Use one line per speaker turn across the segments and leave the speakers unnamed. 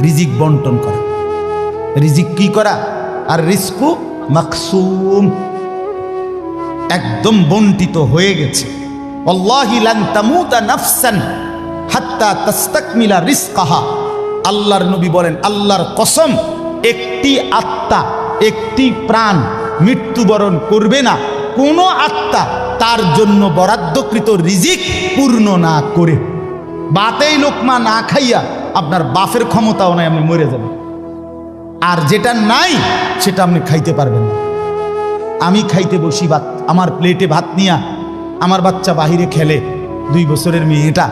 রিজিক বন্টন করা। রিজিক কি করা? আর রিজকু মাকসুম, একদম বন্টিত হয়ে গেছে। আল্লাহি লান তামুতা নাফসান হাত্তা তাস্তাকমিলা রিজকাহা। আল্লাহর নবী বলেন, আল্লাহর কসম, একটি আত্মা, একটি প্রাণ মৃত্যুবরণ করবে না কোন আত্মা তার জন্য বরাদ্দকৃত রিজিক পূর্ণ না করে। বাতেই লোকমা না খাইয়া আপনার বাফের ক্ষমতাও নাই, আপনি মরে যাবেন। আর যেটা নাই সেটা আপনি খাইতে পারবেন না। আমি খাইতে বসি ভাত, আমার প্লেটে ভাত নিয়া আমার বাচ্চা বাহিরে খেলে, 2 বছরের মেয়েটা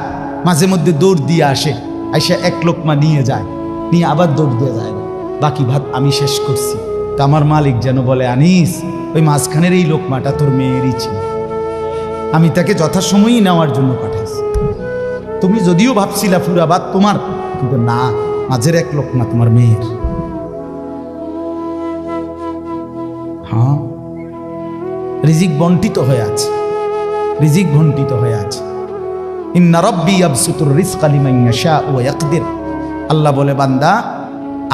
মাঝে মধ্যে দৌড় দিয়ে আসে, আইসা 1 লোকমা নিয়ে যায়, নিয়ে আবার দৌড় দিয়ে যায়, বাকি ভাত আমি শেষ করছি। তা আমার মালিক যেন বলে, আনিস, ওই মাঝখানের এই লোকমাটা তোর মেয়েরই ছিল, আমি তাকে যথাসময়ই নেওয়ার জন্য পাঠাইছি। তুমি যদিও ভাবছিলা পুরা ভাত তোমার, কিন্তু না, মাঝের 1 লোকমা তোমার মেয়ের। হ্যাঁ, রিজিক বন্টিত হয়ে আছে, রিজিক বন্টিত হয়ে আছে। ইন্না রাব্বি ইয়াবসুতুর রিজকা লিমান ইয়াশা ওয়া ইয়াকদির। আল্লাহ বলে, বান্দা,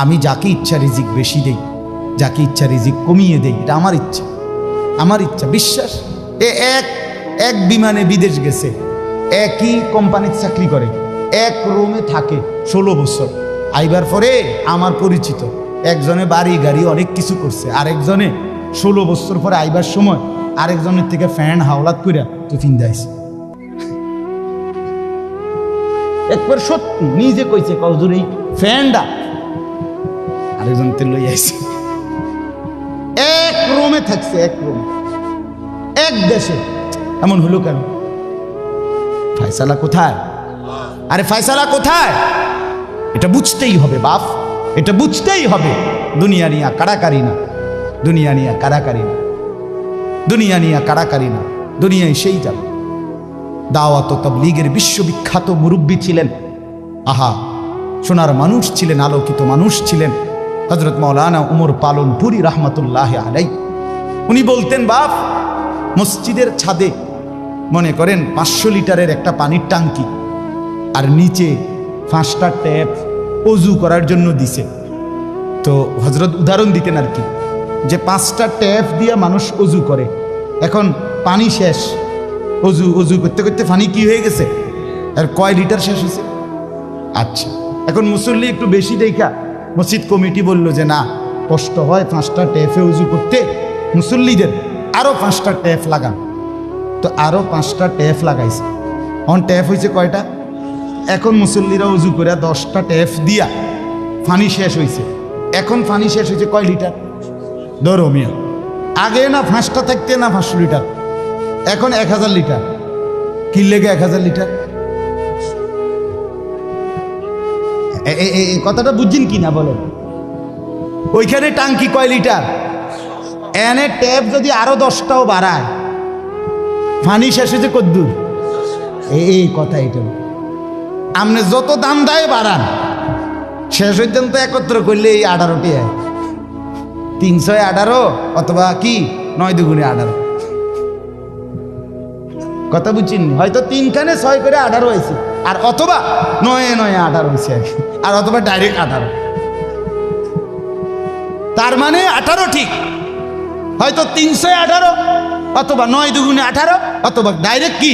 আমি যাকে ইচ্ছা রিজিক বেশি দেই, যাকে ইচ্ছা রিজিক কমিয়ে দেই, এটা আমার ইচ্ছা, আমার ইচ্ছা। বিশ্বাস? এক বিমানে বিদেশ গেছে, একই কোম্পানির চাকরি করে, 1 রুমে থাকে 16 বছর। আইবার পরে আমার পরিচিত একজনে বাড়ি গাড়ি অনেক কিছু করছে, আরেকজনে 16 বছর পরে আইবার সময় আরেকজনের থেকে ফ্যান হাওলাত কইরা টিফিন দেয়ছে। একবার সত্যি নিজে কইছে, কজুর এই ফ্যানটা আরেকজন তে লই আইছে। 1 রুমে থাকছে, 1 রুমে, 1 দেশে। এমন হলো কেন? ফায়সালা কোথায়? আরে ফায়সালা কোথায়? এটা বুঝতেই হবে বাপ, এটা বুঝতেই হবে। দুনিয়া নিয়া কাড়াকাড়ি না, দুনিয়া নিয়া কাড়াকাড়ি না, দুনিয়া নিয়া কাড়াকাড়ি না, দুনিয়ায় সেই যাবে। দাওয়াত ও তাবলীগের বিশ্ববিখ্যাত মুরব্বী ছিলেন, আহা, সোনার মানুষ ছিলেন, আলোকিত মানুষ ছিলেন হযরত মাওলানা উমর পালনপুরি রাহমাতুল্লাহি আলাইহি। উনি বলতেন, বাপ, মসজিদের ছাদে মনে করেন 500 লিটারের একটা পানির ট্যাঙ্কি, আর নিচে 5টা ট্যাপ অজু করার জন্য দিছে। তো হযরত উদাহরণ দিতেন আর কি, যে 5টা ট্যাপ দিয়ে মানুষ অজু করে, এখন পানি শেষ, অজু করতে করতে পানি কি হয়ে গেছে, আর কয় লিটার শেষ হয়েছে। আচ্ছা, এখন মুসল্লি একটু বেশি দেখা মসজিদ কমিটি বলল যে না, কষ্ট হয় 5টা ট্যাপে অজু করতে, মুসল্লিদের আরো 5টা ট্যাপ লাগান। তো আরো 5টা ট্যাপ লাগাইছে। এখন ট্যাপ হয়েছে কয়টা? এখন মুসল্লিরা উজু করে 10টা ট্যাপ দিয়া পানি শেষ হয়েছে। এখন পানি শেষ হয়েছে কয় লিটার? ধরো মিয়া, আগে না 5টা থাকতে না 500 লিটার, এখন 1000 লিটার। কি লেগে 1000 লিটার? এই কথাটা বুঝছেন কি না বলেন? ওইখানে টাঙ্কি কয় লিটার, এনে ট্যাপ যদি আরো 10টাও বাড়ায়, পানি শেষ হয়েছে কদ্দুর? এই কথা, এটা আপনি যত দাম দেয় বাড়ান, শেষ হইতেন তো একত্র করলে এই 18টি, 318 অথবা কি 9 দুগুণে 18। কথা বুঝছেন? হয়তো 3খানে 6 করে 18 হয়েছে, আর অথবা 9 9 18 হয়েছে, আর অথবা ডাইরেক্ট 18। তার মানে 18 ঠিক, হয়তো 318 অথবা 9 দুগুণে 18 অথবা ডাইরেক্ট কি,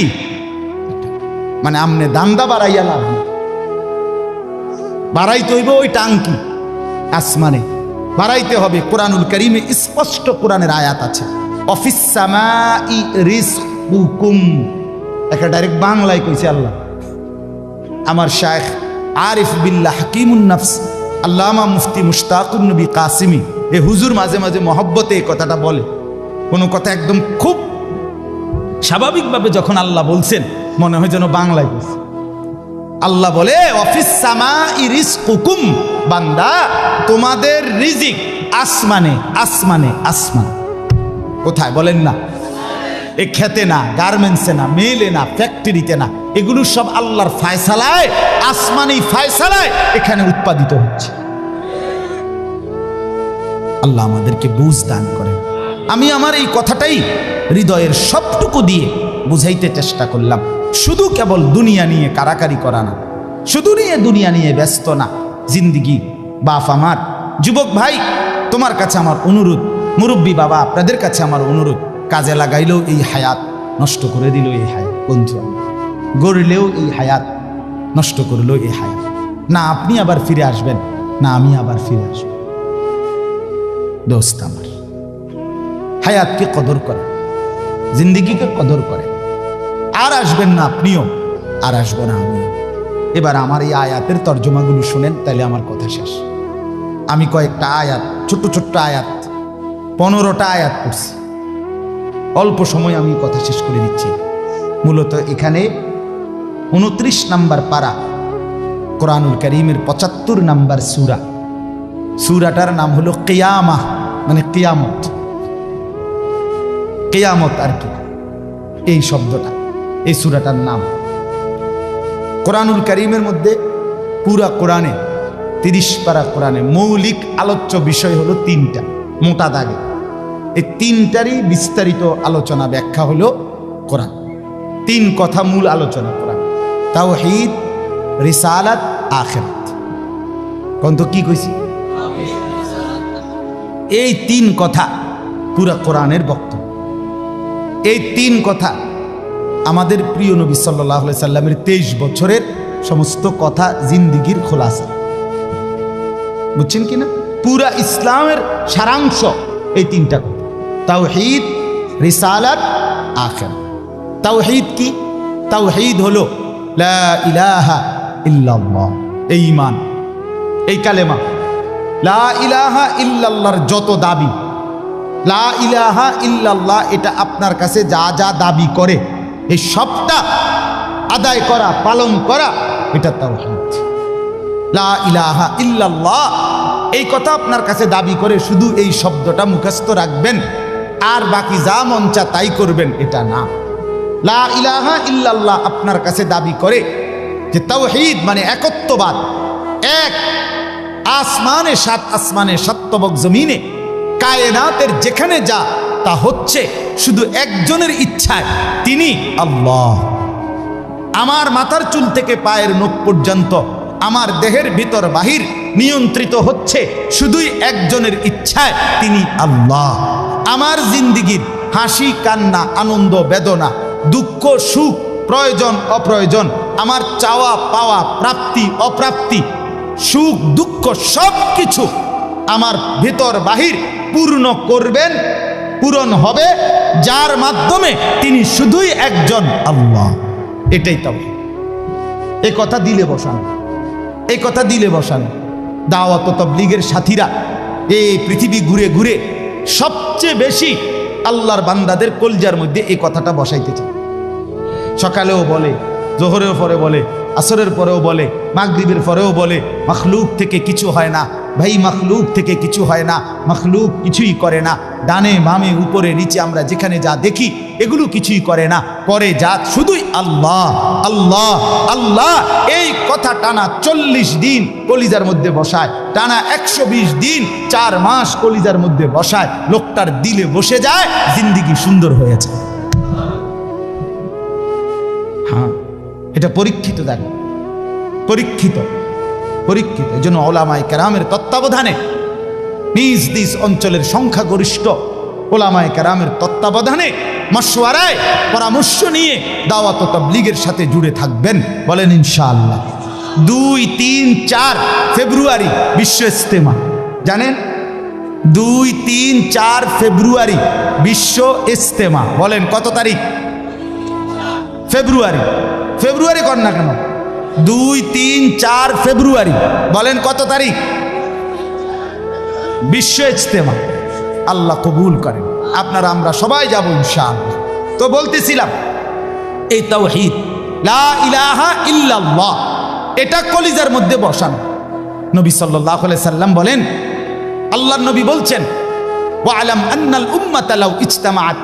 মানে আমনে দান্দা বাড়াইয়া লাভ, বাড়াইতে হইব ওই টাঙ্কি আসমানে, বাড়াইতে হবে। কোরআনুল কারীমে স্পষ্ট কোরআনের আয়াত আছে, অফিস সামাই রিজকুকুম, একটা ডাইরেক্ট বাংলায় কইছে আল্লাহ। আমার শায়েখ আরিফ বিল্লাহ হাকিমুন নফস আল্লামা মুফতি মুশতাকুন নবী কাসিমি, এ হুজুর মাঝে মাঝে মহব্বতে এই কথাটা বলে। কোনো কথা একদম খুব স্বাভাবিকভাবে যখন আল্লাহ বলছেন, মনে হয় যেন বাংলায় বলছে। আল্লাহ বলে, অফিস সামাই রিজকুকুম, বান্দা, তোমাদের রিজিক আসমানে, আসমানে, আসমান। কোথায় বলেন না? এ খেতে না, গার্মেন্টসে না, মেলে না, ফ্যাক্টরিতে না, এগুলো সব আল্লাহর ফায়সালায়, আসমানি ফায়সালায় এখানে উৎপাদিত হচ্ছে। আল্লাহ আমাদেরকে বুঝ দান করেন। আমি আমার এই কথাটাই হৃদয়ের সবটুকু দিয়ে বুঝাইতে চেষ্টা করলাম। শুধু কেবল দুনিয়া নিয়ে কারাকারি করা না, শুধু দুনিয়া নিয়ে ব্যস্ত না, জিন্দিগি বাপ আমার, যুবক ভাই তোমার কাছে আমার অনুরোধ, মুরব্বী বাবা আপনাদের কাছে আমার অনুরোধ, কাজে লাগাইলেও এই হায়াত, নষ্ট করে দিল এই হায়াত, বন্ধু আমার গড়লেও এই হায়াত, নষ্ট করলো এই হায়াত। না আপনি আবার ফিরে আসবেন, না আমি আবার ফিরে আসব। দোস্ত আমার, হায়াতকে কদর করে, জিন্দিগিকে কদর করে। আর আসবেন না আপনিও, আর আসবো না আমিও। এবার আমার এই আয়াতের তর্জমাগুলো শুনেন, তাইলে আমার কথা শেষ। আমি কয়েকটা আয়াত, ছোট্ট ছোট্ট আয়াত, 15টা আয়াত পড়ছি। অল্প সময় আমি কথা শেষ করে দিচ্ছি। মূলত এখানে 29 নম্বর পারা, কোরআনুল কারীমের 75 নম্বর সূরা। সূরাটার নাম হলো কিয়ামাহ, মানে কিয়ামত। কিয়ামত আর কি, এই শব্দটা, এই সূরাটার নাম। কোরআনুল কারীমের মধ্যে পুরা কোরআনে 30 পারা কোরআনে মৌলিক আলোচ্য বিষয় হলো 3টা, মোটা দাগে। এই 3টারই বিস্তারিত আলোচনা ব্যাখ্যা হলো কোরআন। 3 কথা মূল আলোচনা কোরআন: তাওহীদ, রিসালাত, আখিরাত। কোন তো কি কইছি? এই 3 কথা পুরা কোরআনের বক্তব্য। এই 3 কথা আমাদের প্রিয় নবী সাল্লাল্লাহু আলাইহি সাল্লামের 23 বছরের সমস্ত কথা, জিন্দিগির খোলাসা। বুঝছেন কিনা? পুরা ইসলামের সারাংশ এই 3টা কথা: তাওহীদ, রিসালাত, আখিরাত। তাওহীদ কি? তাওহীদ হলো লা ইলাহা ইল্লাল্লাহ, এই ঈমান, এই কালেমা। লা ইলাহা ইল্লাল্লাহর যত দাবি, লা ইলাহা ইল্লাল্লাহ এটা আপনার কাছে যা যা দাবি করে, এই সবটা আদায় করা, পালন করা, এটা তাওহীদ। লা ইলাহা ইল্লাল্লাহ এই কথা আপনার কাছে দাবি করে শুধু এই শব্দটা মুখস্থ রাখবেন আর বাকি যা মন চা তাই করবেন, এটা না। লা ইলাহা ইল্লাল্লাহ আপনার কাছে দাবি করে যে তাওহীদ মানে একত্ববাদ। এক আসমানে, 7 আসমানে, 7 তবক জমিনে, কায়নাতের যেখানে যা তা হচ্ছে শুধু একজনের ইচ্ছায়, তিনি আল্লাহ। আমার মাথার চুল থেকে পায়ের নখ পর্যন্ত, আমার দেহের ভিতর বাহির নিয়ন্ত্রিত হচ্ছে শুধুই একজনের ইচ্ছায়, তিনি আল্লাহ। আমার জিন্দিগির হাসি কান্না, আনন্দ বেদনা, দুঃখ সুখ, প্রয়োজন অপ্রয়োজন, আমার চাওয়া পাওয়া, প্রাপ্তি অপ্রাপ্তি, সুখ দুঃখ সব কিছু আমার ভিতর বাহির পূর্ণ করবেন, পূরণ হবে যার মাধ্যমে, তিনি শুধুই একজন আল্লাহ। এটাই তাওহীদ। এই কথা দিলে বসানো, এই কথা দিলে বসানো। দাওয়াত ও তাবলীগের সাথীরা এই পৃথিবী ঘুরে ঘুরে সবচেয়ে বেশি আল্লাহর বান্দাদের কলজার মধ্যে এই কথাটা বসাইতে চায়। সকালেও বলে, জোহরের পরে বলে, আসরের পরেও বলে, মাগরিবের পরেও বলে, মাখলুক থেকে কিছু হয় না। ভাই, মাখলুক থেকে কিছু হয় না, মাখলুক কিছুই করে না। ডানে বামে উপরে নিচে আমরা যেখানে যা দেখি এগুলো কিছুই করে না, করে যা শুধুই আল্লাহ আল্লাহ আল্লাহ। এই কথা টানা 40 দিন কলিজার মধ্যে বসায়, টানা 120 দিন 4 মাস কলিজার মধ্যে বসায়, লোকটার দিলে বসে যায়, জিন্দিগি সুন্দর হয়ে যায়। হ্যাঁ, এটা পরীক্ষিত, দেখো, পরীক্ষিত পরীক্ষিত। এই জন্য ওলামায়ে কেরামের তত্ত্বাবধানে, নিজ নিজ অঞ্চলের সংখ্যাগরিষ্ঠ ওলামায়ে কেরামের তত্ত্বাবধানে, মশওয়ারায়, পরামর্শ নিয়ে দাওয়াত ও তাবলীগের সাথে জুড়ে থাকবেন। বলেন ইনশাআল্লাহ। 2, 3, 4 ফেব্রুয়ারি বিশ্ব ইজতেমা। জানেন? 2, 3, 4 ফেব্রুয়ারি বিশ্ব ইজতেমা। বলেন কত তারিখ? ফেব্রুয়ারি। ফেব্রুয়ারি কর না কেন? 2, 3, 4 ফেব্রুয়ারি। বলেন কত তারিখ? বিশ্ব ইজতেমা। আল্লাহ কবুল করেন। আপনারা আমরা সবাই যাব ইনশাআল্লাহ। তো বলতেছিলাম, এই তাওহীদ লা ইলাহা ইল্লাল্লাহ এটা কলিজার মধ্যে বসানো। নবী সাল্লাল্লাহু আলাইহি সাল্লাম বলেন, আল্লাহর নবী বলছেন, ওয়ালাম আন্নাল উম্মাতা লাউ ইজতামাআত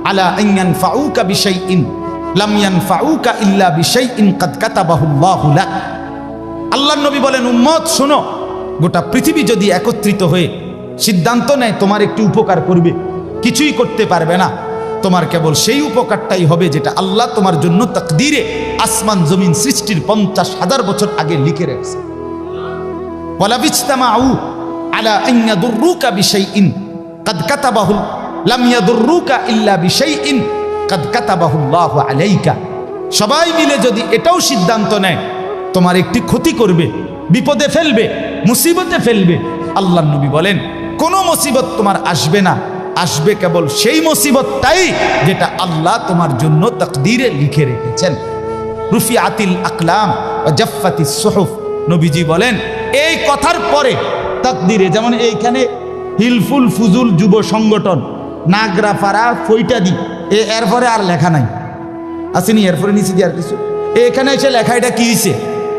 আলা আন ইয়ানফাউকা বিশাইইন লাম ইয়ানফাউকা ইল্লা বিশাইইন কাদ কাতাবাহুল্লাহু লাক। আল্লাহর নবী বলেন, উম্মত শোনো, গোটা পৃথিবী যদি একত্রিত হয়ে সিদ্ধান্ত নেয় তোমার একটু উপকার করবে, কিছুই করতে পারবে না। তোমার কেবল সেই উপকারটাই হবে যেটা আল্লাহ তোমার জন্য তাকদীরে আসমান জমিন সৃষ্টির 50,000 বছর আগে লিখে রেখেছে। ওয়ালা বিজতামাউ আলা আন ইয়াদুররুকা বিশাইইন কাদ কাতাবাহু লাম ইয়াদুররুকা ইল্লা বিশাইইন কাদ কাতাবাহু আল্লাহু আলাইকা। সবাই মিলে যদি এটাও সিদ্ধান্ত নেয় তোমার একটি ক্ষতি করবে, বিপদে ফেলবে, মুসিবতে ফেলবে, আল্লাহর নবী বলেন কোনো মুসিবত তোমার আসবে না, আসবে কেবল সেই মুসিবতটাই যেটা আল্লাহ তোমার জন্য তাকদীরে লিখে রেখেছেন। রুফিআতিল আকলাম ওয়া জাফফাতিস সুহুফ। নবীজি বলেন এই কথার পরে তাকদীরে, যেমন এইখানে হিলফুল ফুজুল যুব সংগঠন নাগরাপাড়া ফইটাদি, এরপরে আর লেখা নাই, আসেনি, এরপরে নিচে দিয়ে আর কিছু, এখানে এসে লেখা এটা কি হয়েছে,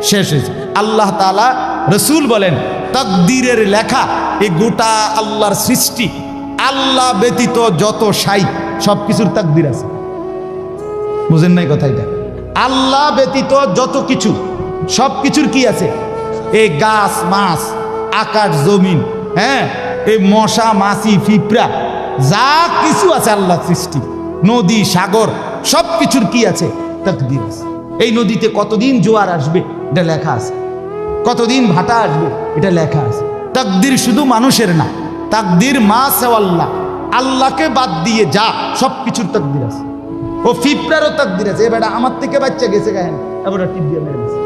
শেষ হয়েছে। আল্লাহ তাআলা রসুল বলেন তাকদীরের লেখা এই গোটা আল্লাহর সৃষ্টি, আল্লাহ ব্যতীত যত সাই সব কিছুর তাকদীর আছে। বুঝেন নাই কথা? এটা আল্লাহ ব্যতীত যত কিছু সব কিছুর কি আছে? এই গাছ মাছ, আকাশ জমিন, হ্যাঁ, এই মশা মাছি পিঁপড়া যা কিছু আছে আল্লাহ সৃষ্টি, নদী সাগর সব কিছুর কি আছে? তাকদীর আছে। এই নদীতে কতদিন জোয়ার আসবে এটা লেখা আছে, কতদিন ভাটা আসবে এটা লেখা আছে। তাকদীর শুধু মানুষের না, তাকদীর মা সেওয়াল্লাহ, আল্লাহকে বাদ দিয়ে যা সব কিছুর তাকদীর আছে। ও পিঁপড়ারও তাকদীর আছে। এবার আমার থেকে বাচ্চা গেছে গায়েন, এবার টিপ দিয়ে মেরে গেছে,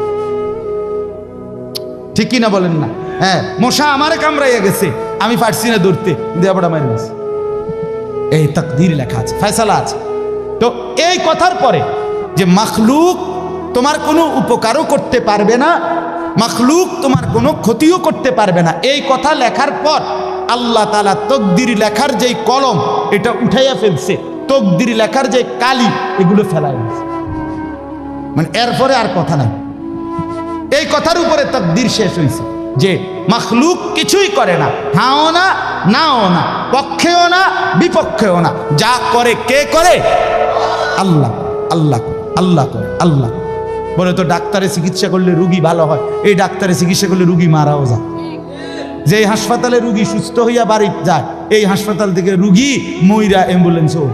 ঠিক কিনা বলেন না? হ্যাঁ, মশা আমারে কামড়াইয়া গেছে, আমি পারছি না ধরতে, দেবটা মেরে গেছে। এই তাকদীর লেখা আছে, ফয়সালা আছে। তো এই কথার পরে যে মাখলুক তোমার কোনো উপকারও করতে পারবে না, মাখলুক তোমার কোনো ক্ষতিও করতে পারবে না, এই কথা লেখার পর আল্লাহ তাআলা তাকদীর লেখার যেই কলম এটা উঠাইয়া ফেলছে, তাকদীর লেখার যে কালি এগুলো ফেলাই দিয়েছে, মানে এরপরে আর কথা নাই। এই কথার উপরে তাকদীর শেষ হয়েছে যে মাখলুক কিছুই করে না, হাও না নাও না, পক্ষেও না বিপক্ষেও না, যা করে কে করে? আল্লাহ। আল্লাহ আল্লাহ করে, আল্লাহ। বলে তো ডাক্তারে চিকিৎসা করলে রুগী ভালো হয়, এই ডাক্তারে চিকিৎসা করলে রুগী মারাও যায়। যে হাসপাতালে রুগী সুস্থ হইয়া বাড়ি যায়, এই হাসপাতাল থেকে রুগী মইরা অ্যাম্বুলেন্সও,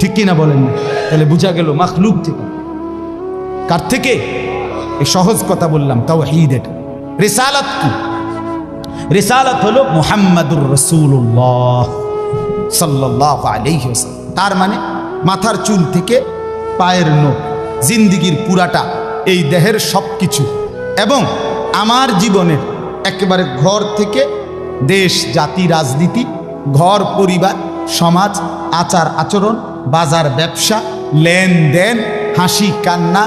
ঠিক কিনা বলেন না? তাহলে বুঝা গেল মাখলুক থেকে। কার থেকে? এই সহজ কথা বললাম, তাওহীদ। এটা রিসালাত কি? রিসালাত হলো মুহাম্মাদুর রাসূলুল্লাহ সাল্লাল্লাহু আলাইহি ওয়াসাল্লাম। তার মানে মাথার চুল থেকে পায়ের নখ, জিন্দিগির পুরাটা, এই দেহের সব কিছু, এবং আমার জীবনের একেবারে ঘর থেকে দেশ জাতি রাজনীতি, ঘর পরিবার সমাজ, আচার আচরণ, বাজার ব্যবসা, লেনদেন, হাসি কান্না,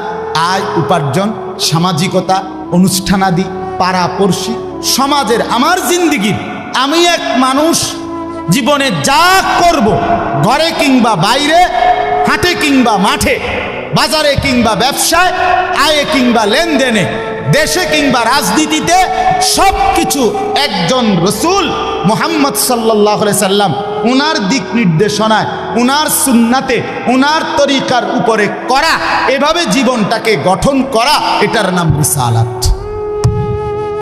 আয় উপার্জন, সামাজিকতা, অনুষ্ঠানাদি, পাড়াপড়শি, সমাজের আমার জিন্দিগির, আমি এক মানুষ জীবনে যা করব, ঘরে কিংবা বাইরে, হাটে কিংবা মাঠে, বাজারে কিংবা ব্যবসায়, আয়ে কিংবা লেনদেনে, দেশে কিংবা রাজনীতিতে, সব কিছু একজন রসূল মুহাম্মদ সাল্লাল্লাহু আলাইহি সাল্লাম উনার দিক নির্দেশনায়, উনার সুন্নাতে, উনার তরিকার উপরে করা, এভাবে জীবনটাকে গঠন করা, এটার নাম রিসালাত।